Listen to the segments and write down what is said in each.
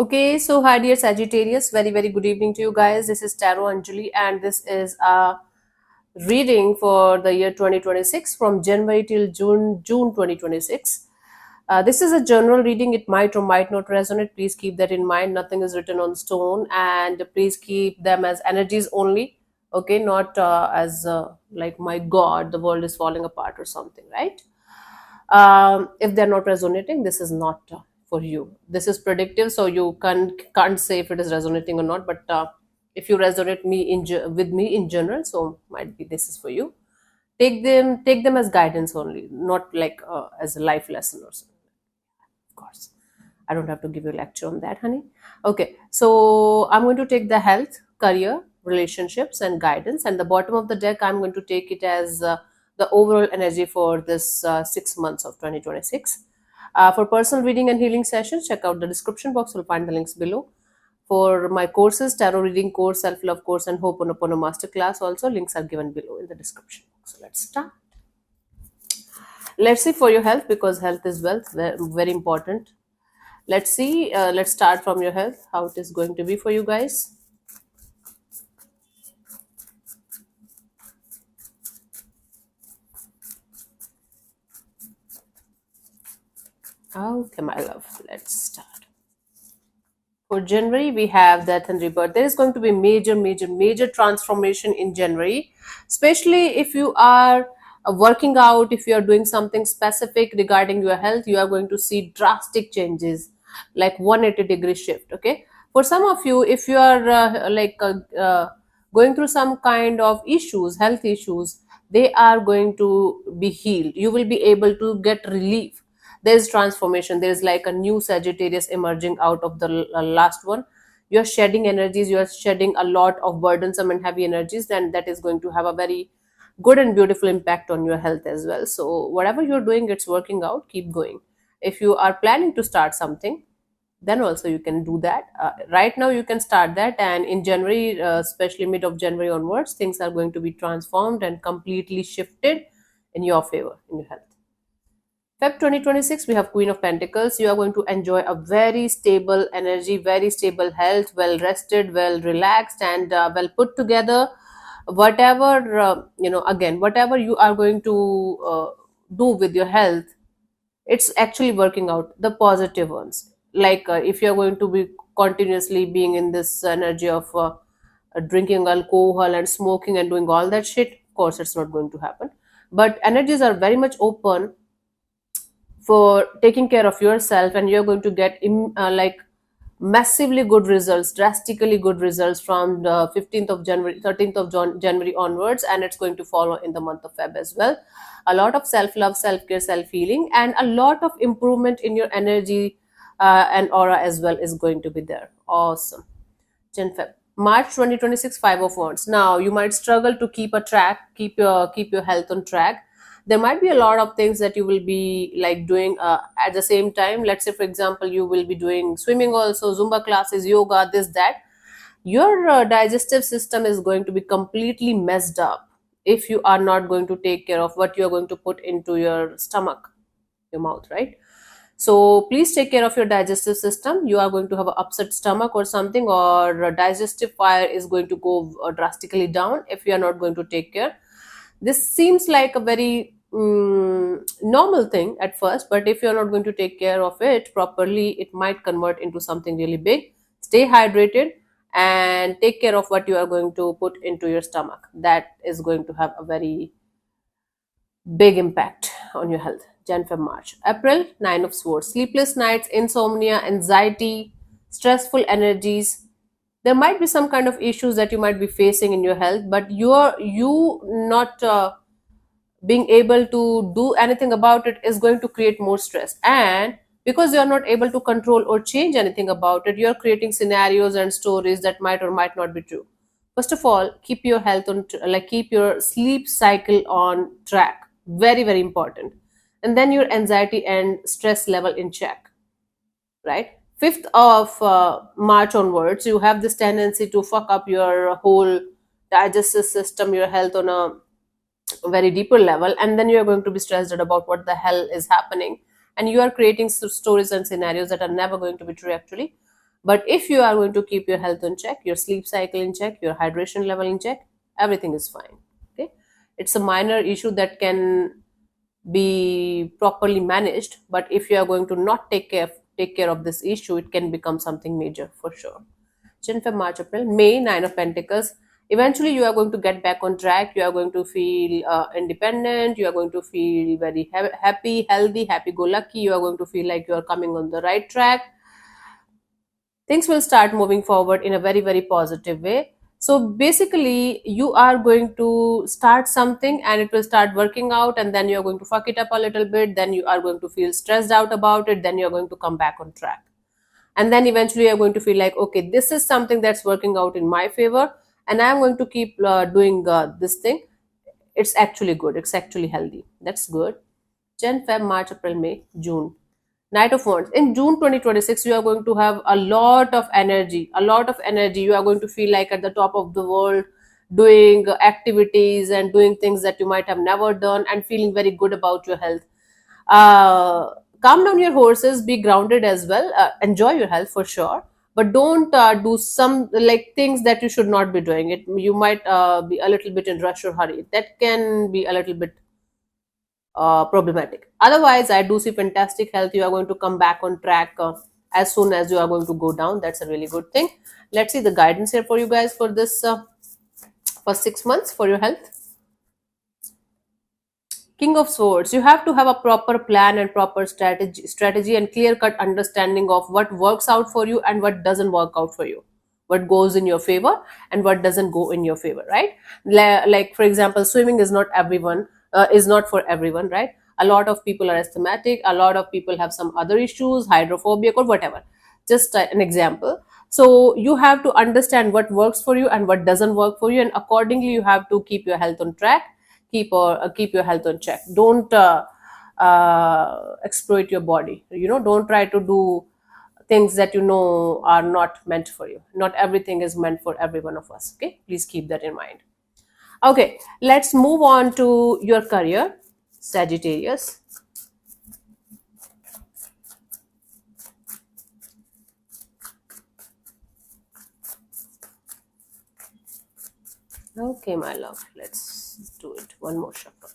Okay, so hi dear Sagittarius, very good evening to you guys. This is Tarot Anjali, and this is a reading for the year 2026 from January till June 2026. This is a general reading. It might or might not resonate. Please keep that in mind. Nothing is written on stone, and please keep them as energies only. Okay, not as like my God, the world is falling apart or something, right? If they're not resonating, this is not for you. This is predictive, so you can't say if it is resonating or not. But if you resonate with me in general, so might be this is for you. Take them as guidance only, not like as a life lesson or something. Of course, I don't have to give you a lecture on that, honey. Okay, so I'm going to take the health, career, relationships, and guidance. And the bottom of the deck, I'm going to take it as the overall energy for this 6 months of 2026. For personal reading and healing sessions, check out the description box. You'll find the links below. For my courses, tarot reading course, self love course, and Ho'oponopono masterclass, also links are given below in the description box. So let's start. Let's see for your health, because health is wealth, very important. Let's see. Let's start from your health, how it is going to be for you guys. Okay, my love. Let's start. For January, we have death and rebirth. There is going to be major transformation in January, especially if you are working out, if you are doing something specific regarding your health, you are going to see drastic changes, like 180-degree shift. Okay, for some of you, if you are going through some kind of issues, health issues, they are going to be healed. You will be able to get relief. There's transformation. There's like a new Sagittarius emerging out of the last one. You're shedding energies, you're shedding a lot of burdensome and heavy energies, and that is going to have a very good and beautiful impact on your health as well. So whatever you're doing, it's working out, keep going. If you are planning to start something, then also you can do that. Right now you can start that, and in January, especially mid of January onwards, things are going to be transformed and completely shifted in your favor, in your health. Feb 2026, we have Queen of Pentacles. You are going to enjoy a very stable energy, very stable health, well rested, well relaxed, and well put together. Whatever, again, whatever you are going to do with your health, it's actually working out, the positive ones. Like if you're going to be continuously being in this energy of drinking alcohol and smoking and doing all that shit, of course, it's not going to happen. But energies are very much open for taking care of yourself, and you're going to get like massively good results, drastically good results from the 15th of January, 13th of January onwards, and it's going to follow in the month of Feb as well. A lot of self love, self care, self healing, and a lot of improvement in your energy and aura as well is going to be there. Awesome. Jan Feb. March 2026, Five of Wands. Now you might struggle to keep your health on track. There might be a lot of things that you will be like doing at the same time. Let's say, for example, you will be doing swimming also, Zumba classes, yoga, this, that. Your digestive system is going to be completely messed up if you are not going to take care of what you are going to put into your stomach, your mouth, right? So please take care of your digestive system. You are going to have an upset stomach or something, or a digestive fire is going to go drastically down if you are not going to take care. This seems like a very normal thing at first, but if you're not going to take care of it properly, it might convert into something really big. Stay hydrated and take care of what you are going to put into your stomach. That is going to have a very big impact on your health. Jan, Feb, March. April, Nine of Swords. Sleepless nights, insomnia, anxiety, stressful energies. There might be some kind of issues that you might be facing in your health, but you not being able to do anything about it is going to create more stress. And because you're not able to control or change anything about it, you're creating scenarios and stories that might or might not be true. First of all, keep your health on like keep your sleep cycle on track, very important. And then your anxiety and stress level in check, right? 5th of March onwards, you have this tendency to fuck up your whole digestive system, your health on a very deeper level, and then you are going to be stressed out about what the hell is happening, and you are creating stories and scenarios that are never going to be true actually. But if you are going to keep your health in check, your sleep cycle in check, your hydration level in check, everything is fine. Okay, it's a minor issue that can be properly managed, but if you are going to not take care of this issue, it can become something major for sure. Jan, Feb, March, April, May, Nine of Pentacles. Eventually, you are going to get back on track. You are going to feel independent. You are going to feel very happy, healthy, happy-go-lucky. You are going to feel like you are coming on the right track. Things will start moving forward in a very, very positive way. So basically, you are going to start something and it will start working out, and then you're going to fuck it up a little bit. Then you are going to feel stressed out about it. Then you're going to come back on track, and then eventually you're going to feel like, okay, this is something that's working out in my favor, and I'm going to keep doing this thing. It's actually good, it's actually healthy. That's good. Jan, Feb, March, April, May, June. Knight of Wands. In June 2026, you are going to have a lot of energy, a lot of energy. You are going to feel like at the top of the world, doing activities and doing things that you might have never done, and feeling very good about your health. uh, Calm down your horses, be grounded as well, enjoy your health for sure, but don't do some like things that you should not be doing. It You might be a little bit in rush or hurry, that can be a little bit problematic. Otherwise, I do see fantastic health. You are going to come back on track as soon as you are going to go down. That's a really good thing. Let's see the guidance here for you guys for this for 6 months for your health. King of Swords. You have to have a proper plan and proper strategy and clear cut understanding of what works out for you and what doesn't work out for you. What goes in your favor and what doesn't go in your favor, right? Like for example, swimming is not for everyone, right? A lot of people are asthmatic. A lot of people have some other issues, hydrophobic or whatever. Just an example. So you have to understand what works for you and what doesn't work for you, and accordingly you have to keep your health on track, keep your health on check. Don't exploit your body. Don't try to do things that you know are not meant for you. Not everything is meant for every one of us. Okay, please keep that in mind. Okay, let's move on to your career, Sagittarius. Okay, my love, let's do it one more shuffle.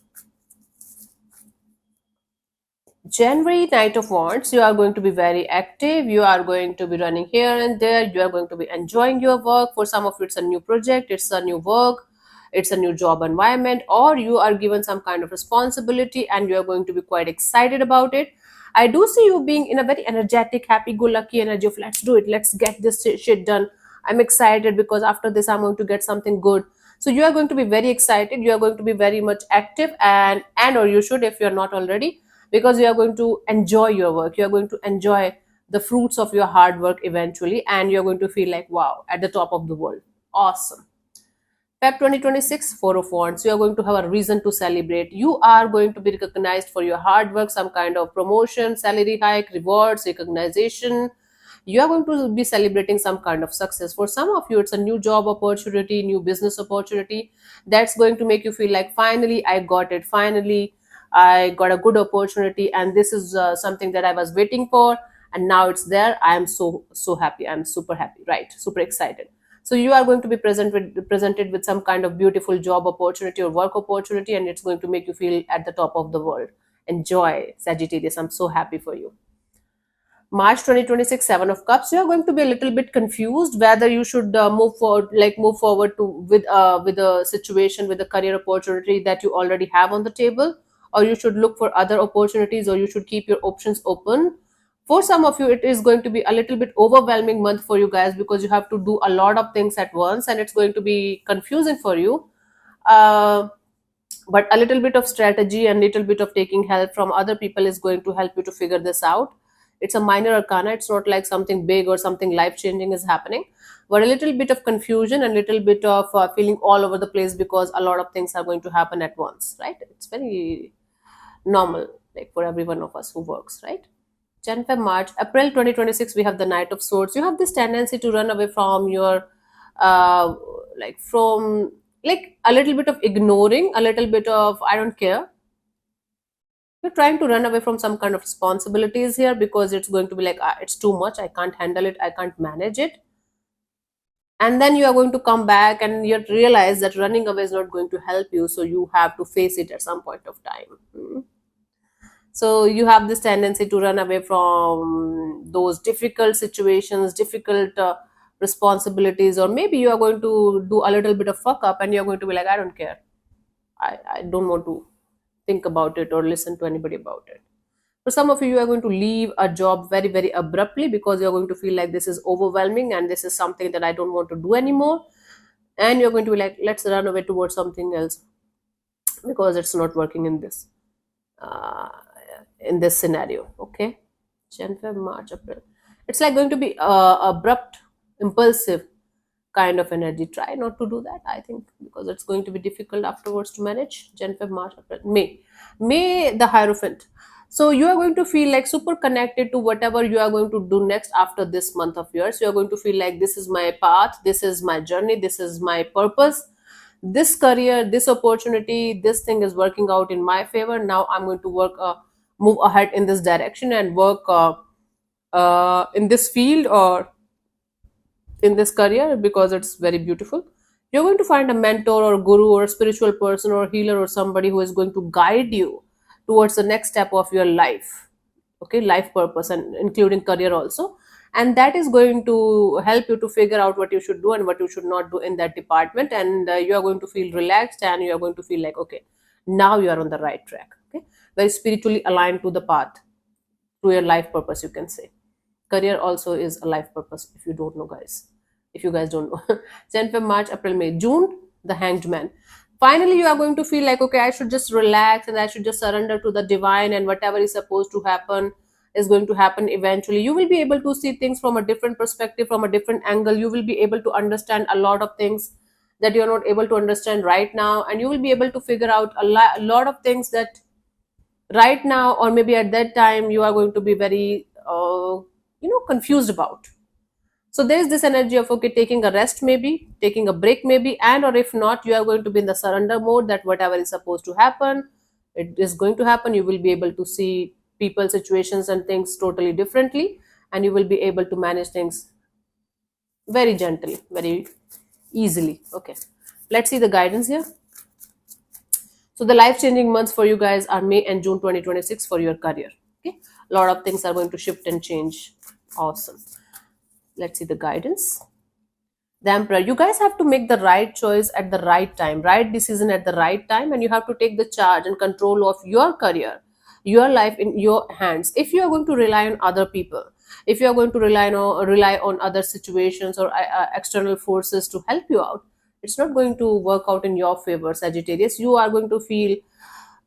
January, Knight of Wands. You are going to be very active. You are going to be running here and there. You are going to be enjoying your work. For some of you, it's a new project, it's a new work, it's a new job environment, or you are given some kind of responsibility and you are going to be quite excited about it. I do see you being in a very energetic, happy go lucky energy of let's do it, let's get this shit done. I'm excited because after this, I'm going to get something good. So you are going to be very excited. You are going to be very much active, and or you should, if you're not already, because you are going to enjoy your work. You are going to enjoy the fruits of your hard work eventually, and you're going to feel like, wow, at the top of the world. Awesome. Feb 2026, Four of Wands. You are going to have a reason to celebrate. You are going to be recognized for your hard work, some kind of promotion, salary hike, rewards, recognition. You are going to be celebrating some kind of success. For some of you, it's a new job opportunity, new business opportunity that's going to make you feel like, finally, I got it. Finally, I got a good opportunity, and this is something that I was waiting for, and now it's there. I am so happy. I'm super happy, right? Super excited. So you are going to be presented with some kind of beautiful job opportunity or work opportunity, and it's going to make you feel at the top of the world. Enjoy, Sagittarius. I'm so happy for you. March 2026, Seven of Cups. You are going to be a little bit confused whether you should move forward to with a situation, with a career opportunity that you already have on the table, or you should look for other opportunities, or you should keep your options open. For some of you, it is going to be a little bit overwhelming month for you guys, because you have to do a lot of things at once, and it's going to be confusing for you. Uh, but a little bit of strategy and little bit of taking help from other people is going to help you to figure this out. It's a minor arcana. It's not like something big or something life changing is happening, but a little bit of confusion and little bit of feeling all over the place, because a lot of things are going to happen at once, right? It's very normal, like for every one of us who works, right? Jan, Feb, March, April 2026, we have the Knight of Swords. You have this tendency to run away from your, uh, from like a little bit of ignoring, a little bit of I don't care. You're trying to run away from some kind of responsibilities here because it's going to be like, "Ah, it's too much, I can't handle it, I can't manage it." And then you are going to come back and you realize that running away is not going to help you, so you have to face it at some point of time. So you have this tendency to run away from those difficult situations, difficult responsibilities, or maybe you are going to do a little bit of fuck up and you're going to be like, I don't care, I don't want to think about it or listen to anybody about it. For some of you, you are going to leave a job very, very abruptly because you're going to feel like this is overwhelming and this is something that I don't want to do anymore. And you're going to be like, let's run away towards something else because it's not working uh, in this scenario. Okay, January, March, April. It's like going to be abrupt, impulsive kind of energy. Try not to do that, I think, because it's going to be difficult afterwards to manage. January, March, April, May, the Hierophant. So you are going to feel like super connected to whatever you are going to do next after this month of yours. You are going to feel like this is my path, this is my journey, this is my purpose, this career, this opportunity, this thing is working out in my favor. Now I'm going to move ahead in this direction and work in this field or in this career because it's very beautiful. You're going to find a mentor or guru or a spiritual person or healer or somebody who is going to guide you towards the next step of your life. Okay, life purpose and including career also. And that is going to help you to figure out what you should do and what you should not do in that department. And you are going to feel relaxed and you are going to feel like, okay, now you are on the right track. Okay, very spiritually aligned to the path, to your life purpose, you can say. Career also is a life purpose, if you don't know, guys. If you guys don't know. Jan, Feb, March, April, May, June, the Hanged Man. Finally, you are going to feel like, okay, I should just relax and I should just surrender to the divine, and whatever is supposed to happen is going to happen eventually. You will be able to see things from a different perspective, from a different angle. You will be able to understand a lot of things that you're not able to understand right now, and you will be able to figure out a lot of things that right now or maybe at that time you are going to be very confused about. So there is this energy of, okay, taking a rest, maybe taking a break, maybe, and or if not, you are going to be in the surrender mode, that whatever is supposed to happen, it is going to happen. You will be able to see people, situations and things totally differently, and you will be able to manage things very gently, very easily. Okay, let's see the guidance here. So the life changing months for you guys are May and June 2026 for your career. Okay, a lot of things are going to shift and change. Awesome. Let's see the guidance. The Emperor, you guys have to make the right choice at the right time, right decision at the right time, and you have to take the charge and control of your career, your life in your hands. If you are going to rely on other people, if you are going to rely on other situations or external forces to help you out, it's not going to work out in your favor, Sagittarius. You are going to feel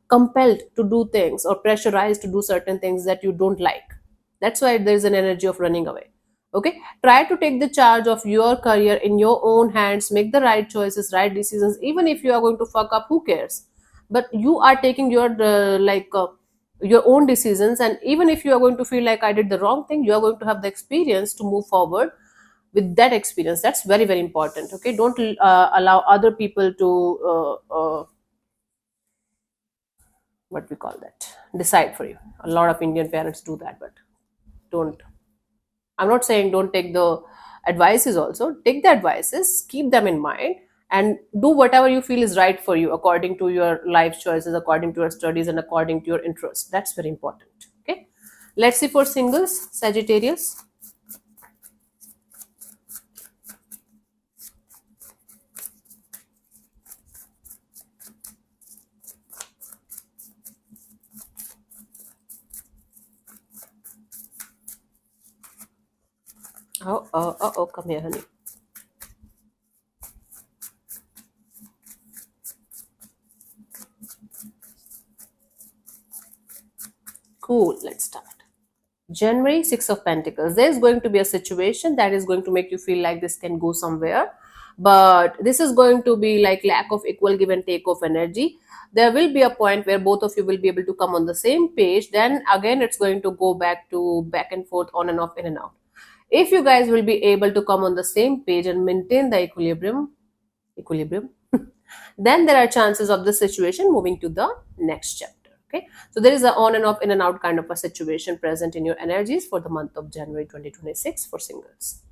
compelled to do things or pressurized to do certain things that you don't like. That's why there's an energy of running away. Okay, try to take the charge of your career in your own hands, make the right choices, right decisions. Even if you are going to fuck up, who cares? But you are taking your own decisions, and even if you are going to feel like I did the wrong thing, you are going to have the experience to move forward with that experience. That's very, very important. Okay, don't allow other people to what we call that, decide for you. A lot of Indian parents do that, but don't. I'm not saying don't take the advices, also take the advices, keep them in mind, and do whatever you feel is right for you according to your life choices, according to your studies, and according to your interests. That's very important. Okay, let's see for singles, Sagittarius. Oh, come here, honey. Cool, let's start. January, Six of Pentacles. There's going to be a situation that is going to make you feel like this can go somewhere, but this is going to be like lack of equal give and take of energy. There will be a point where both of you will be able to come on the same page. Then again, it's going to go back and forth, on and off, in and out. If you guys will be able to come on the same page and maintain the equilibrium, then there are chances of the situation moving to the next chapter. Okay, so there is a on and off, in and out kind of a situation present in your energies for the month of January 2026 for singles.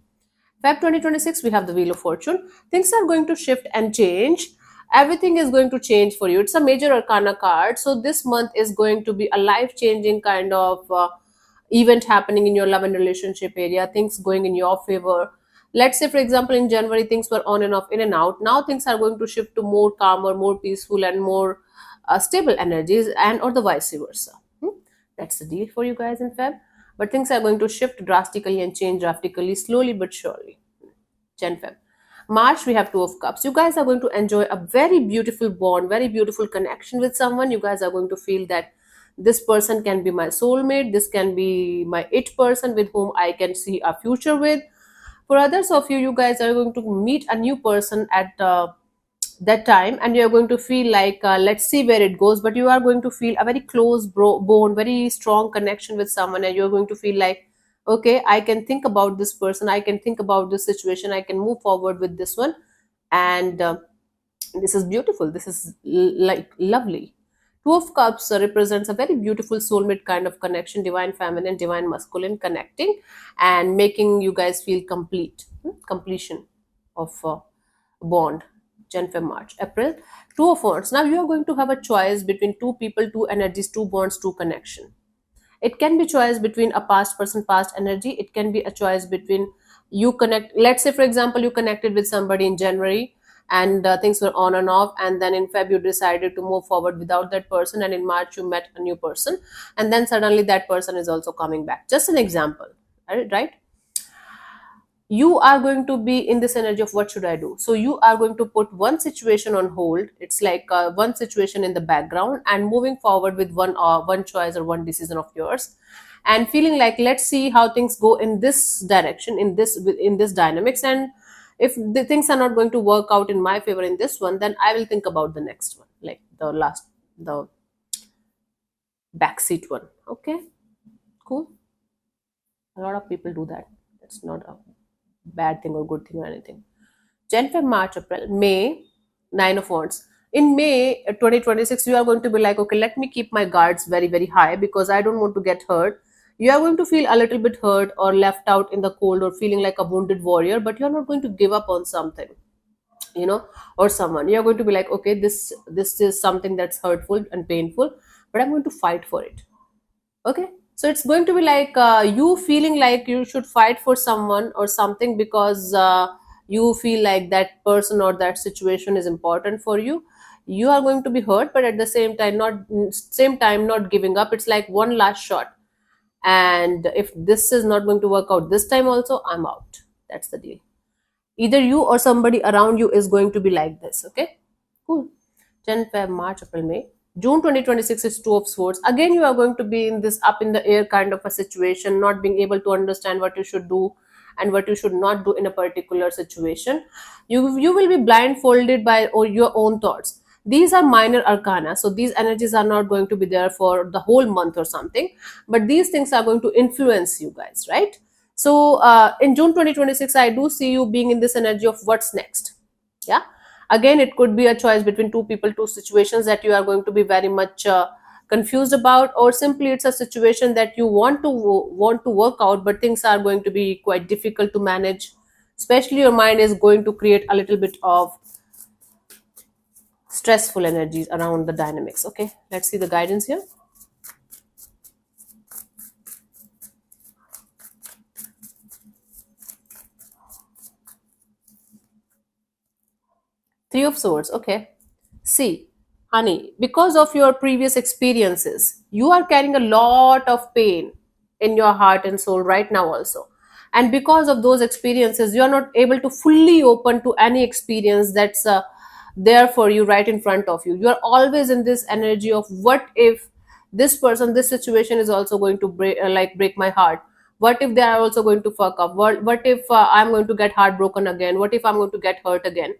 Feb 2026, we have the Wheel of Fortune. Things are going to shift and change. Everything is going to change for you. It's a major arcana card. So, this month is going to be a life changing kind of event happening in your love and relationship area, things going in your favor. Let's say, for example, in January, things were on and off, in and out. Now, things are going to shift to more calmer, more peaceful, and more stable energies, and or the vice versa. That's the deal for you guys in Feb. But things are going to shift drastically and change drastically, slowly but surely. Jan Feb. March, we have Two of Cups. You guys are going to enjoy a very beautiful bond, very beautiful connection with someone. You guys are going to feel that this person can be my soulmate, this can be my it person with whom I can see a future with. For others of you, you guys are going to meet a new person at that time, and you're going to feel like, let's see where it goes, but you are going to feel a very close bone, very strong connection with someone, and you're going to feel like, okay, I can think about this person, I can think about this situation, I can move forward with this one. And this is beautiful, this is like lovely. Two of Cups represents a very beautiful soulmate kind of connection, divine feminine, divine masculine connecting and making you guys feel complete, completion of bond. Jan, Feb, March, April. Two of Wands. Now you are going to have a choice between two people, two energies, two bonds, two connection. It can be choice between a past person, past energy. It can be a choice between you connect. Let's say, for example, you connected with somebody in January and things were on and off, and then in Feb you decided to move forward without that person, and in March you met a new person, and then suddenly that person is also coming back. Just an example, right? You are going to be in this energy of what should I do. So you are going to put one situation on hold. It's like one situation in the background and moving forward with one choice or one decision of yours, and feeling like, let's see how things go in this direction, in this dynamics, and if the things are not going to work out in my favor in this one, then I will think about the next one, like the backseat one. Okay, cool. A lot of people do that. That's not a bad thing or good thing or anything. Jan, Feb, March, April, May, Nine of Wands. In May 2026, you are going to be like, okay, let me keep my guards very, very high because I don't want to get hurt. You are going to feel a little bit hurt or left out in the cold or feeling like a wounded warrior, but you're not going to give up on something, or someone. You're going to be like, okay, this is something that's hurtful and painful, but I'm going to fight for it. Okay, so it's going to be like you feeling like you should fight for someone or something because you feel like that person or that situation is important for you. You are going to be hurt, but at the same time not giving up. It's like one last shot, and if this is not going to work out this time also, I'm out. That's the deal. Either you or somebody around you is going to be like this. Okay, cool. Jan, Feb, March, April, May. June 2026 is Two of Swords. Again, you are going to be in this up in the air kind of a situation, not being able to understand what you should do and what you should not do in a particular situation. You will be blindfolded by or your own thoughts. These are minor arcana, so these energies are not going to be there for the whole month or something, but these things are going to influence you guys, right? So in June 2026, I do see you being in this energy of what's next. Yeah, again, it could be a choice between two people, two situations that you are going to be very much confused about, or simply it's a situation that you want to work out, but things are going to be quite difficult to manage. Especially your mind is going to create a little bit of stressful energies around the dynamics. Okay, let's see the guidance here. Three of Swords. Okay. See, honey, because of your previous experiences, you are carrying a lot of pain in your heart and soul right now, also. And because of those experiences, you are not able to fully open to any experience that's there for you right in front of you. You are always in this energy of what if this person, this situation is also going to break my heart. What if they are also going to fuck up? What if I'm going to get heartbroken again? What if I'm going to get hurt again?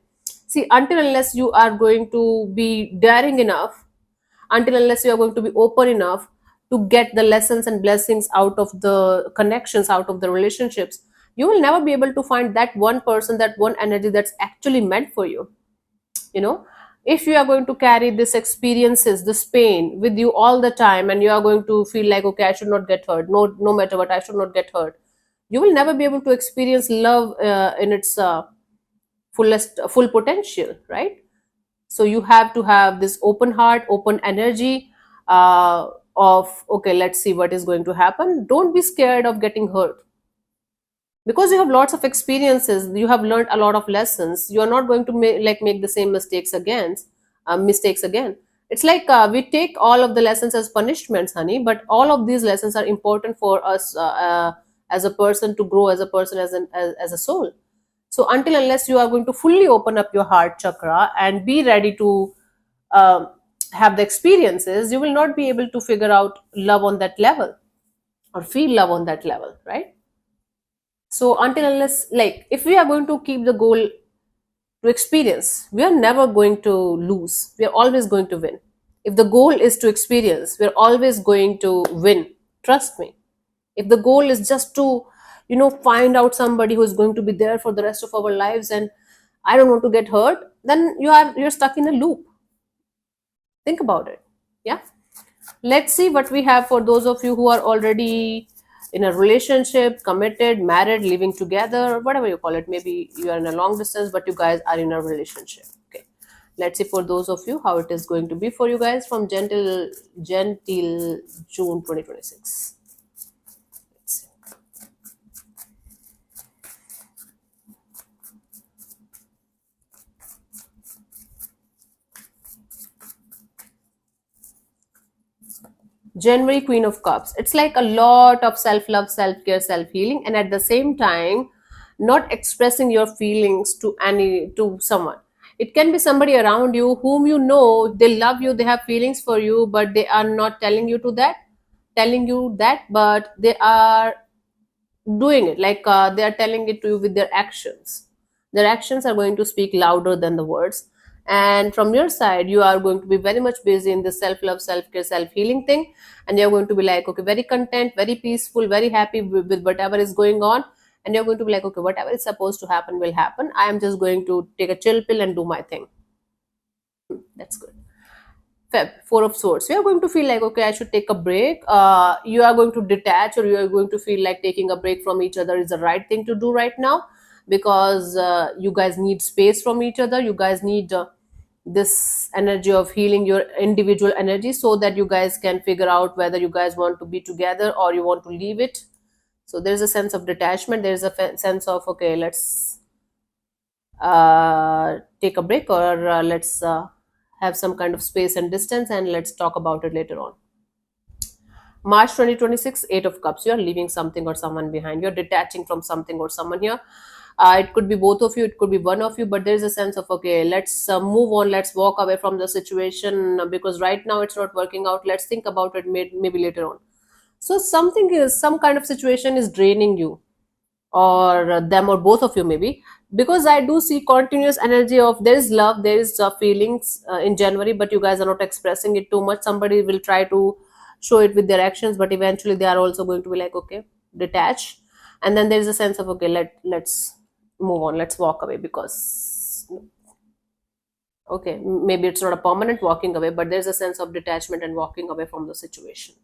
See, until unless you are going to be daring enough, until unless you are going to be open enough to get the lessons and blessings out of the connections, out of the relationships, you will never be able to find that one person, that one energy that's actually meant for you. You know, if you are going to carry this experiences, this pain with you all the time, and you are going to feel like, okay, I should not get hurt, no matter what, I should not get hurt, you will never be able to experience love in its full potential, right? So you have to have this open heart, open energy, of okay, let's see what is going to happen. Don't be scared of getting hurt, because you have lots of experiences, you have learned a lot of lessons. You are not going to make the same mistakes again. It's like, we take all of the lessons as punishments, honey, but all of these lessons are important for us, as a person, to grow as a person, as a soul. So until unless you are going to fully open up your heart chakra and be ready to um, have the experiences, you will not be able to figure out love on that level, or feel love on that level, right? So until unless, like, if we are going to keep the goal to experience, we are never going to lose, we are always going to win. If the goal is to experience, we're always going to win. Trust me. If the goal is just to, find out somebody who is going to be there for the rest of our lives, and I don't want to get hurt, then you're stuck in a loop. Think about it. Yeah. Let's see what we have for those of you who are already in a relationship, committed, married, living together, whatever you call it. Maybe you are in a long distance, but you guys are in a relationship. Okay. Let's see for those of you how it is going to be for you guys from Jan till June 2026. Let's see. January, Queen of Cups. It's like a lot of self love, self care, self healing, and at the same time, not expressing your feelings to someone. It can be somebody around you whom you know they love you, they have feelings for you, but they are not telling you that, but they are doing it, like, they are telling it to you with their actions. Their actions are going to speak louder than the words. And from your side, you are going to be very much busy in the self love, self care, self healing thing, and you're going to be like, okay, very content, very peaceful, very happy with whatever is going on. And you're going to be like, okay, whatever is supposed to happen will happen, I am just going to take a chill pill and do my thing. That's good. Feb, Four of Swords. You are going to feel like, okay, I should take a break. You are going to detach, or you are going to feel like taking a break from each other is the right thing to do right now, because you guys need space from each other. You guys need this energy of healing your individual energy, so that you guys can figure out whether you guys want to be together or you want to leave it. So there's a sense of detachment. There's a sense of, okay, let's take a break, or let's have some kind of space and distance, and let's talk about it later on. March 2026, Eight of Cups. You're leaving something or someone behind. You're detaching from something or someone here. It could be both of you, it could be one of you, but there's a sense of, okay, let's move on, let's walk away from the situation, because right now it's not working out. Let's think about it, maybe later on. So some kind of situation is draining you, or them, or both of you, maybe, because I do see continuous energy of, there is love, there is feelings in January, but you guys are not expressing it too much. Somebody will try to show it with their actions, but eventually they are also going to be like, okay, detach. And then there is a sense of, okay, let's move on, let's walk away, because, okay, maybe it's not a permanent walking away, but there's a sense of detachment and walking away from the situation.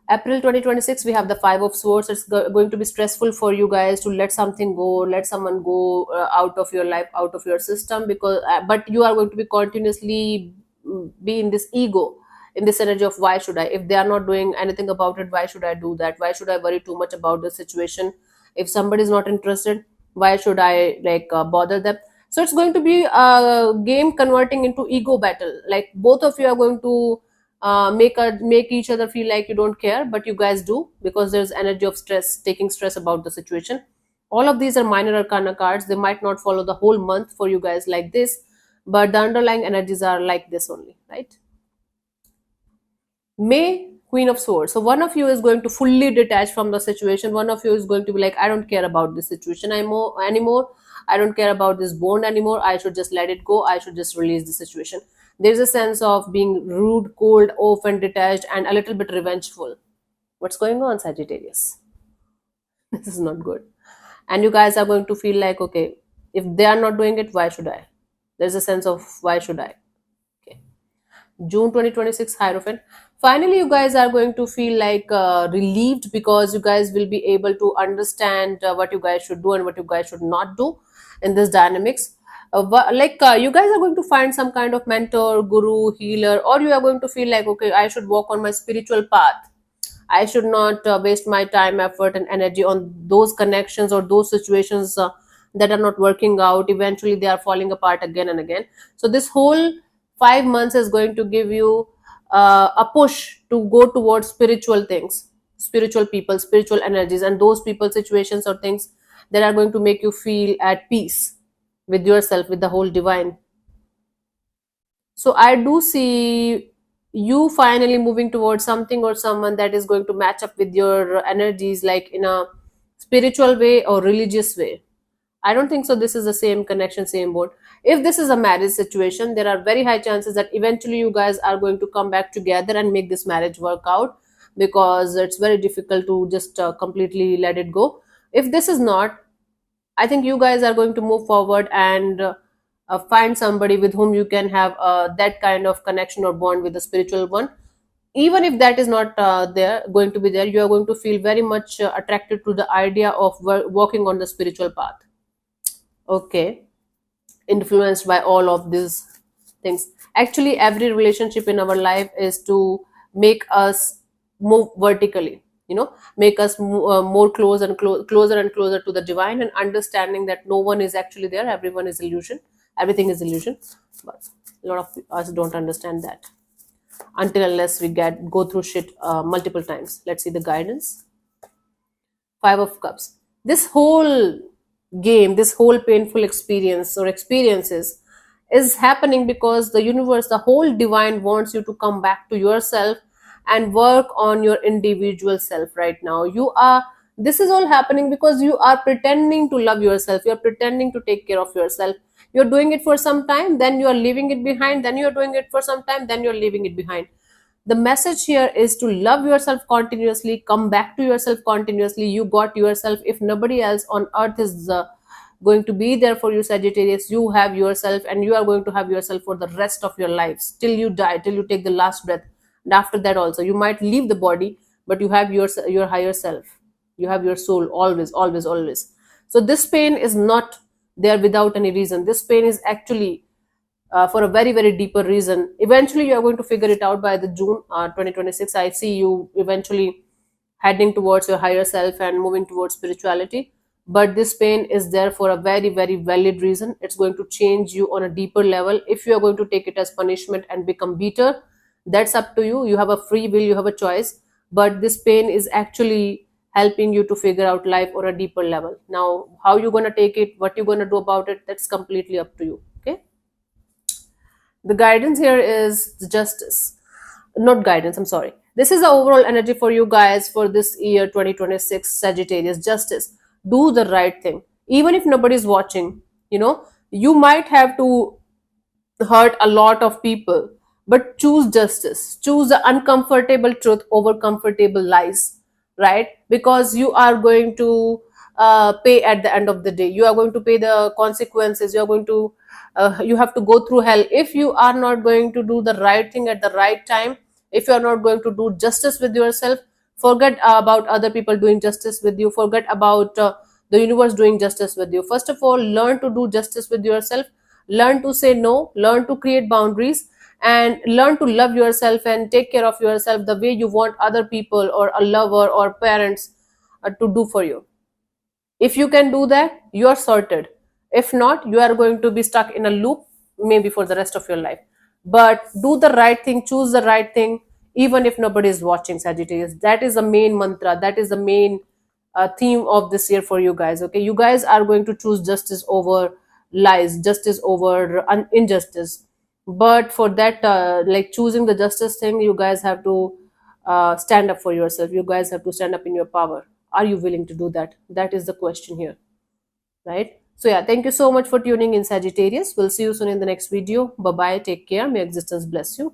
April 2026, we have the Five of Swords. It's going to be stressful for you guys to let something go, let someone go out of your life, out of your system, because but you are going to be continuously be in this ego, in this energy of, why should I? If they are not doing anything about it, why should I do that? Why should I worry too much about the situation? If somebody is not interested, why should I, like, bother them? So it's going to be a game converting into ego battle. Like, both of you are going to make each other feel like you don't care, but you guys do, because there's energy of stress, taking stress about the situation. All of these are minor arcana cards. They might not follow the whole month for you guys like this, but the underlying energies are like this only, right? May, Queen of Swords. So one of you is going to fully detach from the situation. One of you is going to be like, I don't care about this situation anymore. I don't care about this bond anymore. I should just let it go. I should just release the situation. There's a sense of being rude, cold, off, and detached, and a little bit revengeful. What's going on, Sagittarius? This is not good. And you guys are going to feel like, okay, if they are not doing it, why should I? There's a sense of why should I. Okay. June 2026 Hierophant. Finally, you guys are going to feel like relieved, because you guys will be able to understand what you guys should do and what you guys should not do in this dynamics. You guys are going to find some kind of mentor, guru, healer, or you are going to feel like, okay, I should walk on my spiritual path. I should not waste my time, effort, and energy on those connections or those situations that are not working out. Eventually, they are falling apart again and again. So, this whole 5 months is going to give you a push to go towards spiritual things, spiritual people, spiritual energies, and those people, situations, or things that are going to make you feel at peace with yourself, with the whole divine. So I do see you finally moving towards something or someone that is going to match up with your energies, like in a spiritual way or religious way. I don't think so. This is the same connection, same board. If this is a marriage situation, there are very high chances that eventually you guys are going to come back together and make this marriage work out, because it's very difficult to just completely let it go. If this is not, I think you guys are going to move forward and find somebody with whom you can have that kind of connection or bond with the spiritual one. Even if that is not there, going to be there, you are going to feel very much attracted to the idea of walking on the spiritual path. Okay, influenced by all of these things. Actually, every relationship in our life is to make us move vertically, make us more close and closer and closer to the divine, and understanding that no one is actually there, everyone is illusion, everything is illusion. But a lot of us don't understand that until unless we get go through shit multiple times. Let's see the guidance. Five of Cups. This whole game, this whole painful experience or experiences is happening because the universe, the whole divine wants you to come back to yourself and work on your individual self right now. This is all happening because you are pretending to love yourself. You're pretending to take care of yourself. You're doing it for some time, then you're leaving it behind, then you're doing it for some time, then you're leaving it behind. The message here is to love yourself continuously, come back to yourself continuously. You got yourself. If nobody else on earth is going to be there for you, Sagittarius, you have yourself, and you are going to have yourself for the rest of your lives till you die, till you take the last breath. And after that also, you might leave the body, but you have your higher self, you have your soul, always, always, always. So this pain is not there without any reason. This pain is actually for a very, very deeper reason. Eventually you are going to figure it out by the June 2026. I see you eventually heading towards your higher self and moving towards spirituality. But this pain is there for a very, very valid reason. It's going to change you on a deeper level. If you are going to take it as punishment and become bitter, that's up to you. You have a free will, you have a choice. But this pain is actually helping you to figure out life on a deeper level. Now, how you're going to take it, what you're going to do about it, that's completely up to you. Okay. The guidance here is the justice. Not guidance, I'm sorry. This is the overall energy for you guys for this year 2026 Sagittarius. Justice. Do the right thing. Even if nobody's watching, you might have to hurt a lot of people, but choose justice. Choose the uncomfortable truth over comfortable lies, right? Because you are going to pay at the end of the day. You are going to pay the consequences. You have to go through hell if you are not going to do the right thing at the right time. If you are not going to do justice with yourself, forget about other people doing justice with you. Forget about the universe doing justice with you. First of all, learn to do justice with yourself. Learn to say no. Learn to create boundaries, and learn to love yourself and take care of yourself the way you want other people or a lover or parents to do for you. If you can do that, you are sorted. If not, you are going to be stuck in a loop, maybe for the rest of your life. But do the right thing, choose the right thing, even if nobody is watching, Sagittarius. That is the main mantra. That is the main theme of this year for you guys. Okay, you guys are going to choose justice over lies, justice over injustice. But for that, like choosing the justice thing, you guys have to stand up for yourself. You guys have to stand up in your power. Are you willing to do that? That is the question here, right? So yeah, thank you so much for tuning in, Sagittarius. We'll see you soon in the next video. Bye bye, take care, may existence bless you.